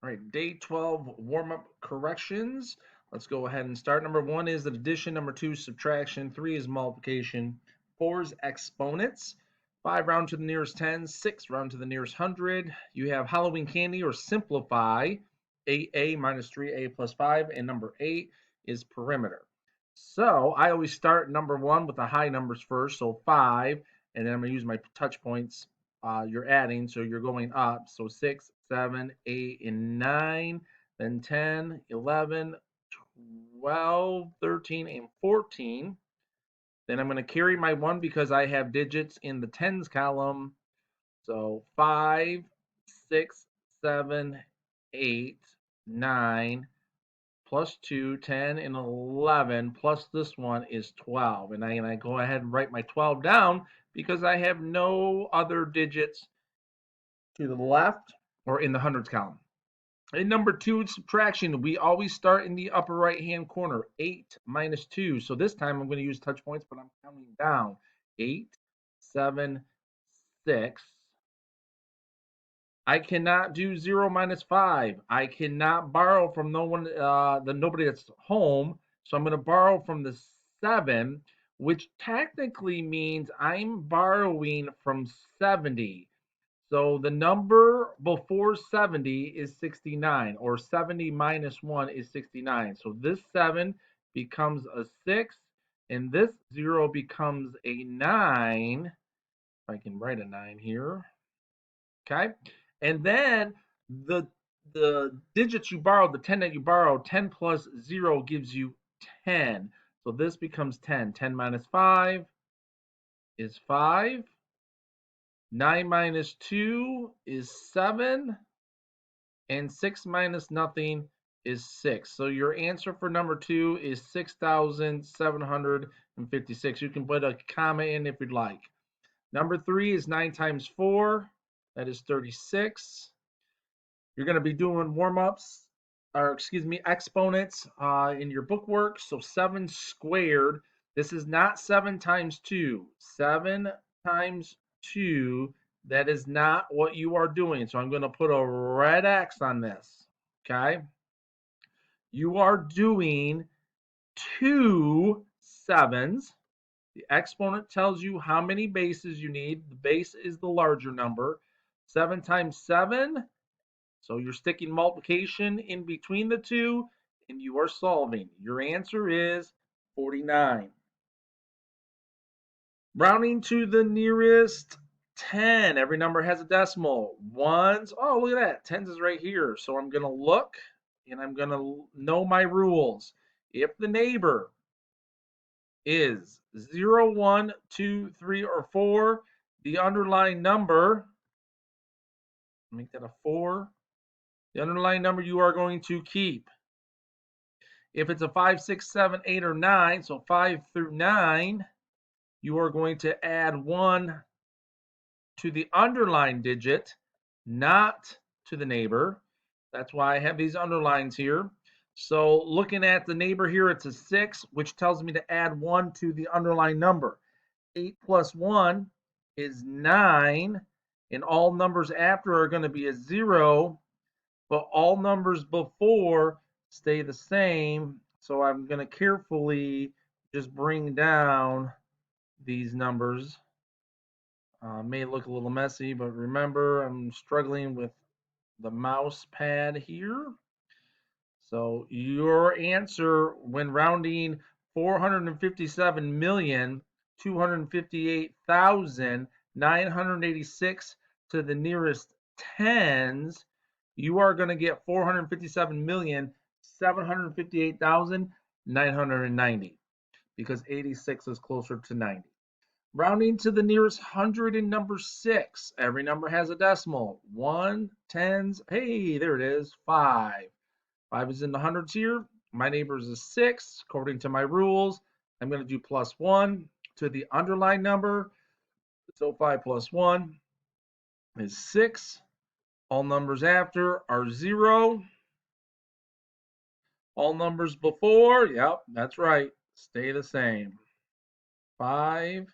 All right, day 12 warm-up corrections. Let's go ahead and start. Number 1 is addition. Number 2 is subtraction. 3 is multiplication. 4 is exponents. 5 round to the nearest 10. 6 round to the nearest 100. You have Halloween candy or simplify. 8a minus 3a plus 5. And number 8 is perimeter. So I always start number 1 with the high numbers first. So 5. And then I'm going to use my touch points. You're adding, so you're going up. So 6, 7, 8, and 9, then 10, 11, 12, 13, and 14. Then I'm going to carry my 1 because I have digits in the tens column. So 5, 6, 7, 8, 9, plus 2, 10, and 11, plus this one is 12. And I go ahead and write my 12 down because I have no other digits to the left or in the hundreds column. In number 2, subtraction, we always start in the upper right hand corner. 8 minus 2. So this time I'm going to use touch points, but I'm counting down. 8, 7, 6. I cannot do 0 minus 5. I cannot borrow from nobody that's home. So I'm going to borrow from the 7, which technically means I'm borrowing from 70. So the number before 70 is 69, or 70 minus 1 is 69. So this 7 becomes a 6, and this 0 becomes a 9. If I can write a 9 here. Okay? And then the digits you borrowed, the 10 that you borrowed, 10 plus 0 gives you 10. So this becomes 10. 10 minus 5 is 5. 9 minus 2 is 7. And 6 minus nothing is 6. So your answer for number 2 is 6,756. You can put a comma in if you'd like. Number 3 is 9 times 4. That is 36. You're going to be doing warm-ups, or excuse me, exponents in your bookwork. So 7 squared. This is not 7 times 2. 7 times 2. That is not what you are doing. So I'm going to put a red X on this. Okay? You are doing 2 sevens. The exponent tells you how many bases you need. The base is the larger number. 7 times 7. So you're sticking multiplication in between the two, and you are solving. Your answer is 49. Rounding to the nearest 10. Every number has a decimal. Ones, oh, look at that. Tens is right here. So I'm going to look, and I'm going to know my rules. If the neighbor is 0, 1, 2, 3, or 4, the underlying number, make that a 4, the underlying number you are going to keep. If it's a 5, 6, 7, 8, or 9, so 5 through 9, you are going to add 1 to the underlined digit, not to the neighbor. That's why I have these underlines here. So looking at the neighbor here, it's a 6, which tells me to add 1 to the underlying number. 8 plus 1 is 9, and all numbers after are going to be a 0, but all numbers before stay the same. So I'm going to carefully just bring down these numbers. May look a little messy, but remember, I'm struggling with the mouse pad here. So your answer when rounding 457,258,986 to the nearest tens, you are going to get 457,758,990 because 86 is closer to 90. Rounding to the nearest hundred in number 6. Every number has a decimal. 1, tens. Hey, there it is. 5. 5 is in the hundreds here. My neighbor is a 6. According to my rules, I'm going to do plus 1 to the underlying number. So 5 plus 1 is 6. All numbers after are 0. All numbers before, yep, that's right, stay the same. 5,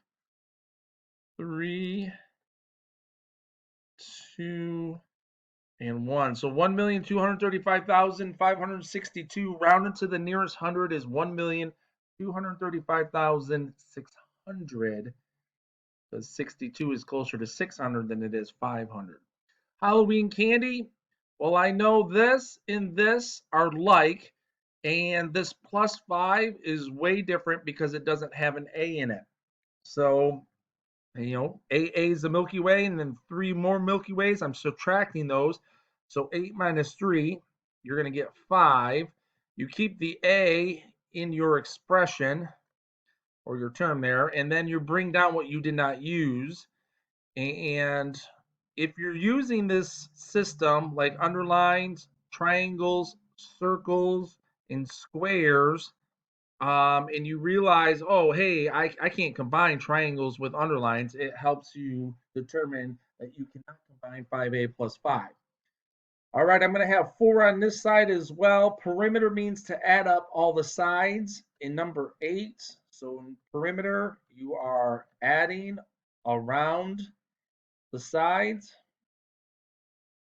3, 2, and 1. So 1,235,562 rounded to the nearest hundred is 1,235,600, because 62 is closer to 600 than it is 500. Halloween candy. Well, I know this and this are like, and this +5 is way different because it doesn't have an A in it. So, AA is the Milky Way, and then 3 more Milky Ways. I'm subtracting those. So 8 minus 3, you're going to get 5. You keep the A in your expression or your term there, and then you bring down what you did not use. And if you're using this system like underlines, triangles, circles, and squares, and you realize, oh, hey, I can't combine triangles with underlines, it helps you determine that you cannot combine 5a plus 5. All right, I'm going to have 4 on this side as well. Perimeter means to add up all the sides in number 8. So in perimeter, you are adding around the sides.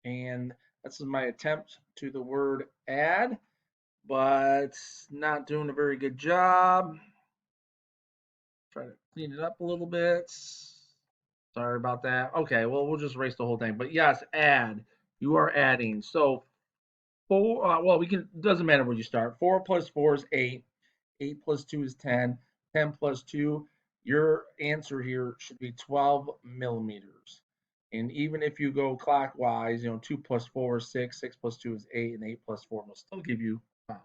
And this is my attempt to the word add, but not doing a very good job. Try to clean it up a little bit. Sorry about that. Okay, well, we'll just erase the whole thing. But yes, add. You are adding. So 4, well, doesn't matter where you start. 4 plus 4 is 8. 8 plus 2 is 10. 10 plus 2, your answer here should be 12 millimeters. And even if you go clockwise, 2 plus 4 is 6. 6 plus 2 is 8. And 8 plus 4 will still give you 5.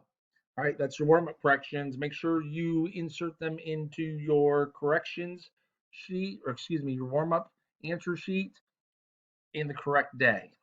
All right, that's your warm-up corrections. Make sure you insert them into your corrections sheet, or excuse me, your warm-up answer sheet in the correct day.